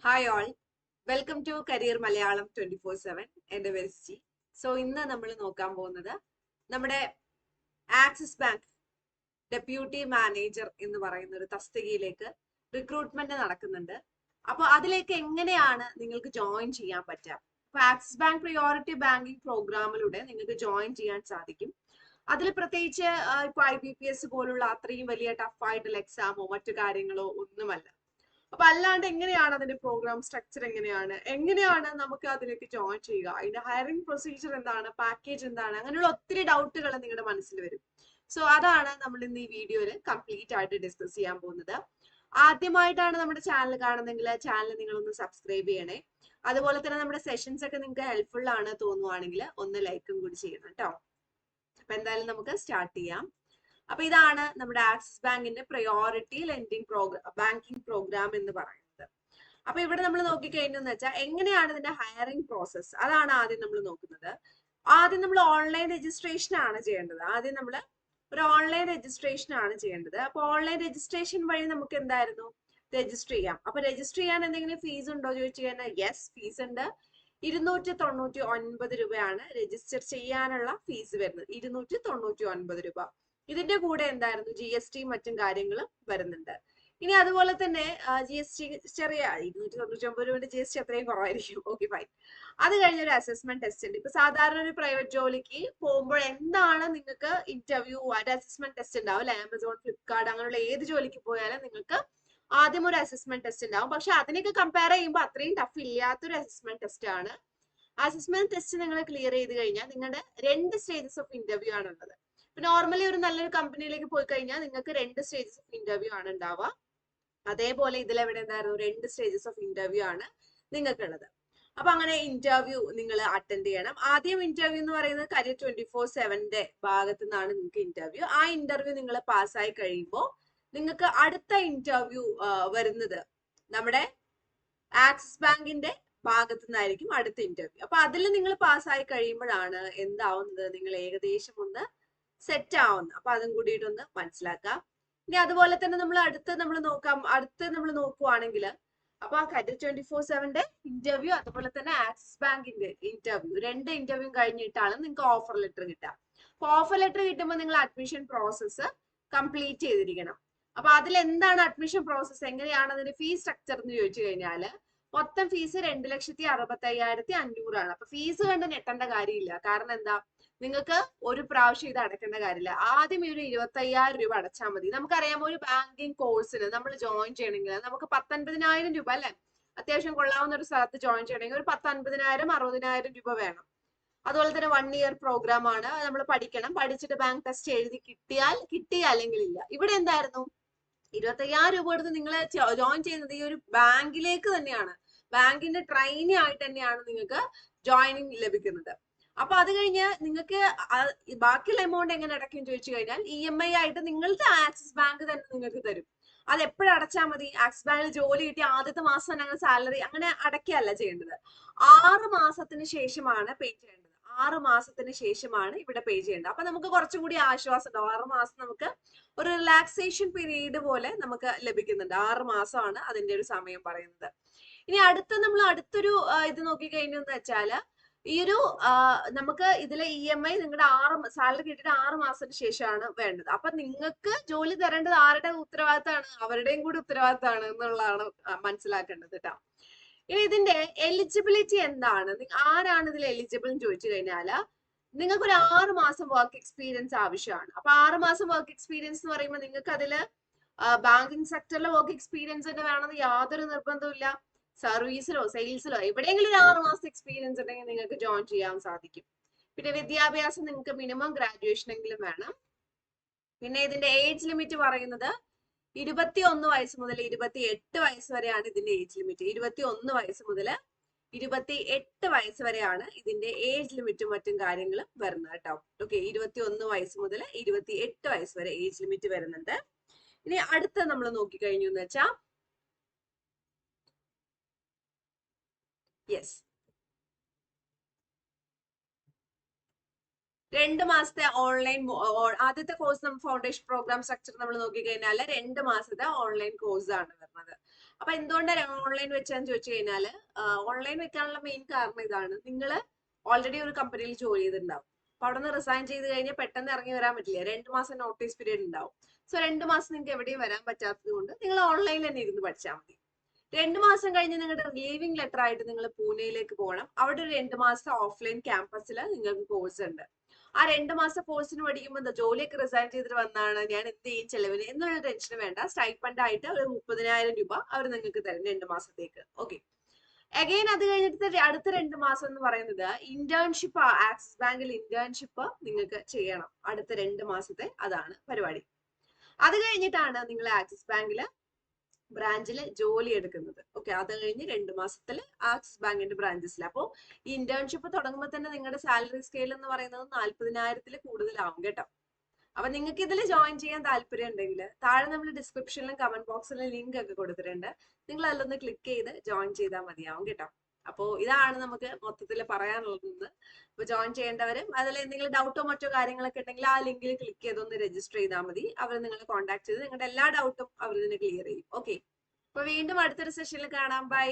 Hi all, welcome to Career Malayalam 24/7. എൻ്റെ വെസ്റ്റി. So ഇന്ന് നമ്മൾ നോക്കാൻ പോകുന്നത് നമ്മുടെ ആക്സിസ് ബാങ്ക് ഡെപ്യൂട്ടി മാനേജർ എന്ന് പറയുന്ന ഒരു തസ്തികയിലേക്ക് റിക്രൂട്ട്മെന്റ് നടക്കുന്നുണ്ട്. അപ്പോൾ അതിലേക്ക് എങ്ങനെയാണ് നിങ്ങൾക്ക് ജോയിൻ ചെയ്യാൻ പറ്റുക? അപ്പോൾ ആക്സിസ് ബാങ്ക് പ്രയോറിറ്റി ബാങ്കിങ് പ്രോഗ്രാമിലൂടെ നിങ്ങൾക്ക് ജോയിൻ ചെയ്യാൻ സാധിക്കും. അതിൽ പ്രത്യേകിച്ച് ഇപ്പോൾ IBPS പോലുള്ള അത്രയും വലിയ ടഫായിട്ടുള്ള എക്സാമോ മറ്റു കാര്യങ്ങളോ ഒന്നുമല്ല. അപ്പൊ അല്ലാണ്ട് എങ്ങനെയാണ് അതിന്റെ പ്രോഗ്രാം സ്ട്രക്ചർ എങ്ങനെയാണ് നമുക്ക് അതിലേക്ക് ജോയിൻ ചെയ്യുക, അതിന്റെ ഹയറിംഗ് പ്രൊസീജിയർ എന്താണ്, പാക്കേജ് എന്താണ്, അങ്ങനെയുള്ള ഒത്തിരി ഡൗട്ടുകൾ നിങ്ങളുടെ മനസ്സിൽ വരും. സോ അതാണ് നമ്മൾ ഇന്ന് ഈ വീഡിയോയിൽ കംപ്ലീറ്റ് ആയിട്ട് ഡിസ്കസ് ചെയ്യാൻ പോകുന്നത്. ആദ്യമായിട്ടാണ് നമ്മുടെ ചാനൽ കാണുന്നെങ്കിൽ ചാനൽ നിങ്ങളൊന്ന് സബ്സ്ക്രൈബ് ചെയ്യണേ. അതുപോലെ തന്നെ നമ്മുടെ സെഷൻസ് ഒക്കെ നിങ്ങൾക്ക് ഹെൽപ്ഫുൾ ആണ് തോന്നുവാണെങ്കിൽ ഒന്ന് ലൈക്കും കൂടി ചെയ്യണം കേട്ടോ. അപ്പൊ എന്തായാലും നമുക്ക് സ്റ്റാർട്ട് ചെയ്യാം. അപ്പൊ ഇതാണ് നമ്മുടെ ആക്സിസ് ബാങ്കിന്റെ പ്രയോറിറ്റി ലെൻഡിങ് ബാങ്കിങ് പ്രോഗ്രാം എന്ന് പറയുന്നത്. അപ്പൊ ഇവിടെ നമ്മൾ നോക്കിക്കഴിഞ്ഞെന്ന് വെച്ചാൽ എങ്ങനെയാണ് ഇതിന്റെ ഹയറിംഗ് പ്രോസസ്, അതാണ് ആദ്യം നമ്മൾ നോക്കുന്നത്. ആദ്യം നമ്മൾ ഓൺലൈൻ രജിസ്ട്രേഷൻ ആണ് ചെയ്യേണ്ടത്. ഒരു ഓൺലൈൻ രജിസ്ട്രേഷൻ ആണ് ചെയ്യേണ്ടത്. അപ്പൊ ഓൺലൈൻ രജിസ്ട്രേഷൻ വഴി നമുക്ക് എന്തായിരുന്നു രജിസ്റ്റർ ചെയ്യാം. അപ്പൊ രജിസ്റ്റർ ചെയ്യാൻ എന്തെങ്കിലും ഫീസ് ഉണ്ടോ ചോദിച്ചു കഴിഞ്ഞാൽ യെസ്, ഫീസ് ഉണ്ട്. 299 രൂപയാണ് രജിസ്റ്റർ ചെയ്യാനുള്ള ഫീസ് വരുന്നത്. 299 രൂപ. ഇതിന്റെ കൂടെ എന്തായിരുന്നു GST മറ്റും കാര്യങ്ങളും വരുന്നുണ്ട്. ഇനി അതുപോലെ തന്നെ GST ചെറിയ 299 രൂപയുടെ GST അത്രയും കുറവായിരിക്കും. Okay fine. അത് കഴിഞ്ഞൊരു അസസ്മെന്റ് ടെസ്റ്റ് ഉണ്ട്. ഇപ്പൊ സാധാരണ ഒരു പ്രൈവറ്റ് ജോലിക്ക് പോകുമ്പോൾ എന്താണ് നിങ്ങൾക്ക് ഇന്റർവ്യൂ, ഒരു അസസ്മെന്റ് ടെസ്റ്റ് ഉണ്ടാവും അല്ലെ. ആമസോൺ, ഫ്ലിപ്കാർട്ട് അങ്ങനെയുള്ള ഏത് ജോലിക്ക് പോയാലും നിങ്ങൾക്ക് ആദ്യം ഒരു അസസ്മെന്റ് ടെസ്റ്റ് ഉണ്ടാവും. പക്ഷെ അതിനൊക്കെ കമ്പയർ ചെയ്യുമ്പോൾ അത്രയും ടഫ് ഇല്ലാത്തൊരു അസസ്മെന്റ് ടെസ്റ്റ് ആണ്. അസസ്മെന്റ് ടെസ്റ്റ് നിങ്ങൾ ക്ലിയർ ചെയ്ത് കഴിഞ്ഞാൽ നിങ്ങളുടെ 2 സ്റ്റേജസ് ഓഫ് ഇന്റർവ്യൂ ആണുള്ളത്. നോർമലി ഒരു നല്ലൊരു കമ്പനിയിലേക്ക് പോയി കഴിഞ്ഞാൽ നിങ്ങൾക്ക് 2 സ്റ്റേജസ് ഓഫ് ഇന്റർവ്യൂ ആണ് ഉണ്ടാവുക. അതേപോലെ ഇതിലെവിടെ എന്തായിരുന്നു 2 സ്റ്റേജസ് ഓഫ് ഇന്റർവ്യൂ ആണ് നിങ്ങൾക്കുള്ളത്. അപ്പൊ അങ്ങനെ ഇന്റർവ്യൂ നിങ്ങൾ അറ്റൻഡ് ചെയ്യണം. ആദ്യം ഇന്റർവ്യൂ എന്ന് പറയുന്നത് Career 24/7 ഭാഗത്തു നിന്നാണ് നിങ്ങൾക്ക് ഇന്റർവ്യൂ. ആ ഇന്റർവ്യൂ നിങ്ങൾ പാസ്സായി കഴിയുമ്പോൾ നിങ്ങൾക്ക് അടുത്ത ഇന്റർവ്യൂ വരുന്നത് നമ്മുടെ ആക്സിസ് ബാങ്കിന്റെ ഭാഗത്തു നിന്നായിരിക്കും അടുത്ത ഇന്റർവ്യൂ. അപ്പൊ അതിൽ നിങ്ങൾ പാസ്സായി കഴിയുമ്പോഴാണ് എന്താവുന്നത്, നിങ്ങൾ ഏകദേശം ഒന്ന് സെറ്റ് ആവുന്നത്. അപ്പൊ അതും കൂടിയിട്ടൊന്ന് മനസ്സിലാക്കാം. ഇനി അതുപോലെ തന്നെ നമ്മൾ നമ്മൾ നോക്കുവാണെങ്കിൽ അപ്പൊ Career 24/7 ഇന്റർവ്യൂ, അതുപോലെ തന്നെ ആക്സിസ് ബാങ്കിന്റെ ഇന്റർവ്യൂ, 2 ഇന്റർവ്യൂ കഴിഞ്ഞിട്ടാണ് നിങ്ങൾക്ക് ഓഫർ ലെറ്റർ കിട്ടുക. അപ്പൊ ഓഫർ ലെറ്റർ കിട്ടുമ്പോൾ നിങ്ങൾ അഡ്മിഷൻ പ്രോസസ്സ് കംപ്ലീറ്റ് ചെയ്തിരിക്കണം. അപ്പൊ അതിൽ എന്താണ് അഡ്മിഷൻ പ്രോസസ്സ്, എങ്ങനെയാണ് അതിന്റെ ഫീസ് സ്ട്രക്ചർ എന്ന് ചോദിച്ചു കഴിഞ്ഞാല് മൊത്തം ഫീസ് 2,65,500 ആണ്. അപ്പൊ ഫീസ് കണ്ട് ഞെട്ടേണ്ട കാര്യമില്ല. കാരണം എന്താ, നിങ്ങൾക്ക് ഒരു പ്രാവശ്യം ഇത് അടയ്ക്കേണ്ട കാര്യമില്ല. ആദ്യം ഒരു 25,000 രൂപ അടച്ചാൽ മതി. നമുക്കറിയാം ഒരു ബാങ്കിങ് കോഴ്സിന് നമ്മൾ ജോയിൻ ചെയ്യണമെങ്കിൽ നമുക്ക് 19,000 രൂപ അല്ലെ, അത്യാവശ്യം കൊള്ളാവുന്ന ഒരു സ്ഥലത്ത് ജോയിൻ ചെയ്യണമെങ്കിൽ ഒരു 50,000 60,000 രൂപ വേണം. അതുപോലെ തന്നെ 1 ഇയർ പ്രോഗ്രാം ആണ്. നമ്മൾ പഠിക്കണം. പഠിച്ചിട്ട് ബാങ്ക് ടെസ്റ്റ് എഴുതി കിട്ടി, അല്ലെങ്കിൽ ഇല്ല. ഇവിടെ എന്തായിരുന്നു 25,000 രൂപ എടുത്ത് നിങ്ങൾ ജോയിൻ ചെയ്യുന്നത് ഈ ഒരു ബാങ്കിലേക്ക് തന്നെയാണ്. ബാങ്കിന്റെ ട്രെയിനി ആയിട്ട് തന്നെയാണ് നിങ്ങൾക്ക് ജോയിനിങ് ലഭിക്കുന്നത്. അപ്പൊ അത് കഴിഞ്ഞ് നിങ്ങൾക്ക് ബാക്കിയുള്ള എമൗണ്ട് എങ്ങനെ അടയ്ക്കും ചോദിച്ചു കഴിഞ്ഞാൽ EMI ആയിട്ട് നിങ്ങളുടെ ആക്സിസ് ബാങ്ക് തന്നെ നിങ്ങൾക്ക് തരും. അത് എപ്പോഴും അടച്ചാൽ മതി. ആക്സിസ് ബാങ്കിൽ ജോലി കിട്ടി ആദ്യത്തെ മാസം തന്നെ അങ്ങനെ സാലറി അങ്ങനെ അടയ്ക്കുകയല്ല ചെയ്യേണ്ടത്. 6 മാസത്തിന് ശേഷമാണ് പേ ചെയ്യേണ്ടത്. 6 മാസത്തിന് ശേഷമാണ് ഇവിടെ പേ ചെയ്യേണ്ടത്. അപ്പൊ നമുക്ക് കുറച്ചും കൂടി ആശ്വാസം ഉണ്ടാവും. 6 മാസം നമുക്ക് ഒരു റിലാക്സേഷൻ പീരീഡ് പോലെ നമുക്ക് ലഭിക്കുന്നുണ്ട്. 6 മാസമാണ് അതിന്റെ ഒരു സമയം പറയുന്നത്. ഇനി അടുത്തൊരു ഇത് നോക്കിക്കഴിഞ്ഞു എന്ന് വെച്ചാല് ഈ ഒരു നമുക്ക് ഇതിലെ EMI നിങ്ങളുടെ സാലറി കിട്ടിയിട്ട് 6 മാസത്തിന് ശേഷമാണ് വേണ്ടത്. അപ്പൊ നിങ്ങൾക്ക് ജോലി തരേണ്ടത് ആരുടെ ഉത്തരവാദിത്തമാണ്, അവരുടെയും കൂടി ഉത്തരവാദിത്തമാണ് എന്നുള്ളതാണ് മനസ്സിലാക്കേണ്ടത് കേട്ടോ. ഇനി ഇതിന്റെ എലിജിബിലിറ്റി എന്താണ്, ആരാണ് ഇതിൽ എലിജിബിൾ എന്ന് ചോദിച്ചു കഴിഞ്ഞാല് നിങ്ങൾക്ക് ഒരു 6 മാസം വർക്ക് എക്സ്പീരിയൻസ് ആവശ്യമാണ്. അപ്പൊ 6 മാസം വർക്ക് എക്സ്പീരിയൻസ് എന്ന് പറയുമ്പോൾ നിങ്ങൾക്ക് അതില് ബാങ്കിങ് സെക്ടറിലെ വർക്ക് എക്സ്പീരിയൻസ് തന്നെ വേണമെന്ന് യാതൊരു നിർബന്ധമില്ല. സർവീസിലോ സെയിൽസിലോ എവിടെയെങ്കിലും ഒരു 6 മാസം എക്സ്പീരിയൻസ് ഉണ്ടെങ്കിൽ നിങ്ങൾക്ക് ജോയിൻ ചെയ്യാൻ സാധിക്കും. പിന്നെ വിദ്യാഭ്യാസം നിങ്ങൾക്ക് മിനിമം ഗ്രാജുവേഷൻ എങ്കിലും വേണം. പിന്നെ ഇതിന്റെ ഏജ് ലിമിറ്റ് പറയുന്നത് 21 വയസ്സ് മുതൽ 28 വയസ്സ് വരെയാണ് ഇതിന്റെ ഏജ് ലിമിറ്റ്. 21 വയസ്സ് മുതൽ 28 വയസ്സ് വരെയാണ് ഇതിന്റെ ഏജ് ലിമിറ്റും മറ്റും കാര്യങ്ങളും വരുന്നത് കേട്ടോ. ഓക്കെ, 21 വയസ്സ് മുതൽ 28 വയസ്സ് വരെ ഏജ് ലിമിറ്റ് വരുന്നുണ്ട്. ഇനി അടുത്ത നമ്മൾ നോക്കിക്കഴിഞ്ഞു എന്ന് വെച്ചാൽ യെസ്, 2 മാസത്തെ ഓൺലൈൻ ആദ്യത്തെ കോഴ്സ് ഫൗണ്ടേഷൻ പ്രോഗ്രാം സ്ട്രക്ചർ നമ്മൾ നോക്കിക്കഴിഞ്ഞാൽ 2 മാസത്തെ ഓൺലൈൻ കോഴ്സ് ആണ് വരുന്നത്. അപ്പൊ എന്തുകൊണ്ടാണ് ഓൺലൈൻ വെച്ചാന്ന് ചോദിച്ചു കഴിഞ്ഞാല് ഓൺലൈൻ വെക്കാനുള്ള മെയിൻ കാരണം ഇതാണ്. നിങ്ങൾ ഓൾറെഡി ഒരു കമ്പനിയിൽ ജോലി ചെയ്തിട്ടുണ്ടാവും. അപ്പൊ അവിടെ നിന്ന് റിസൈൻ ചെയ്ത് കഴിഞ്ഞാൽ പെട്ടെന്ന് ഇറങ്ങി വരാൻ പറ്റില്ല. 2 മാസം നോട്ടീസ് പീരീഡ് ഉണ്ടാവും. സോ 2 മാസം നിങ്ങൾക്ക് എവിടെയും വരാൻ പറ്റാത്തത് കൊണ്ട് നിങ്ങൾ ഓൺലൈനിൽ തന്നെ ഇരുന്ന് പഠിച്ചാൽ മതി. 2 മാസം കഴിഞ്ഞ് നിങ്ങളുടെ ലീവിംഗ് ലെറ്റർ ആയിട്ട് നിങ്ങൾ പൂനെയിലേക്ക് പോകണം. അവിടെ ഒരു 2 മാസം ഓഫ്ലൈൻ ക്യാമ്പസിൽ നിങ്ങൾക്ക് കോഴ്സ് ഉണ്ട്. ആ 2 മാസം കോഴ്സിന് പഠിക്കുമ്പോൾ എന്താ ജോലിയൊക്കെ റിസൈൻ ചെയ്തിട്ട് വന്നാണ് ഞാൻ എന്ത് ചെയ്യും ചെലവിന് എന്നുള്ള ടെൻഷൻ വേണ്ട. സ്റ്റൈപ്പൻഡ് ആയിട്ട് ഒരു 30,000 രൂപ അവർ നിങ്ങൾക്ക് തരും 2 മാസത്തേക്ക്. ഓക്കെ. അഗൈൻ അത് കഴിഞ്ഞിട്ട് അടുത്ത 2 മാസം എന്ന് പറയുന്നത് ഇന്റേൺഷിപ്പ്. ആക്സിസ് ബാങ്കിൽ ഇന്റേൺഷിപ്പ് നിങ്ങൾക്ക് ചെയ്യണം അടുത്ത 2 മാസത്തെ. അതാണ് പരിപാടി. അത് കഴിഞ്ഞിട്ടാണ് നിങ്ങൾ ആക്സിസ് ബാങ്കിൽ ബ്രാഞ്ചിൽ ജോലി എടുക്കുന്നത്. ഓക്കെ. അത് കഴിഞ്ഞ് 2 മാസത്തിൽ ആക്സിസ് ബാങ്കിന്റെ ബ്രാഞ്ചസിൽ. അപ്പോൾ ഈ ഇന്റേൺഷിപ്പ് തുടങ്ങുമ്പോൾ തന്നെ നിങ്ങളുടെ സാലറി സ്കെയിൽ എന്ന് പറയുന്നത് 40,000-ൽ കൂടുതലാവും കേട്ടോ. അപ്പൊ നിങ്ങൾക്ക് ഇതിൽ ജോയിൻ ചെയ്യാൻ താല്പര്യം ഉണ്ടെങ്കിൽ താഴെ നമ്മൾ ഡിസ്ക്രിപ്ഷനിലും കമന്റ് ബോക്സിലും ലിങ്ക് ഒക്കെ കൊടുത്തിട്ടുണ്ട്. നിങ്ങൾ അതിലൊന്ന് ക്ലിക്ക് ചെയ്ത് ജോയിൻ ചെയ്താൽ മതിയാവും കേട്ടോ. അപ്പോൾ ഇതാണ് നമുക്ക് മൊത്തത്തിൽ പറയാനുള്ളത്. അപ്പൊ ജോയിൻ ചെയ്യേണ്ടവരും അതിൽ എന്തെങ്കിലും ഡൗട്ടോ മറ്റോ കാര്യങ്ങളൊക്കെ ഉണ്ടെങ്കിൽ ആ ലിങ്കിൽ ക്ലിക്ക് ചെയ്തൊന്ന് രജിസ്റ്റർ ചെയ്താൽ മതി. അവർ നിങ്ങളെ കോൺടാക്ട് ചെയ്ത് നിങ്ങളുടെ എല്ലാ ഡൗട്ടും അവർ തന്നെ ക്ലിയർ ചെയ്യും. ഓക്കെ. അപ്പൊ വീണ്ടും അടുത്തൊരു സെഷനിൽ കാണാം. ബൈ.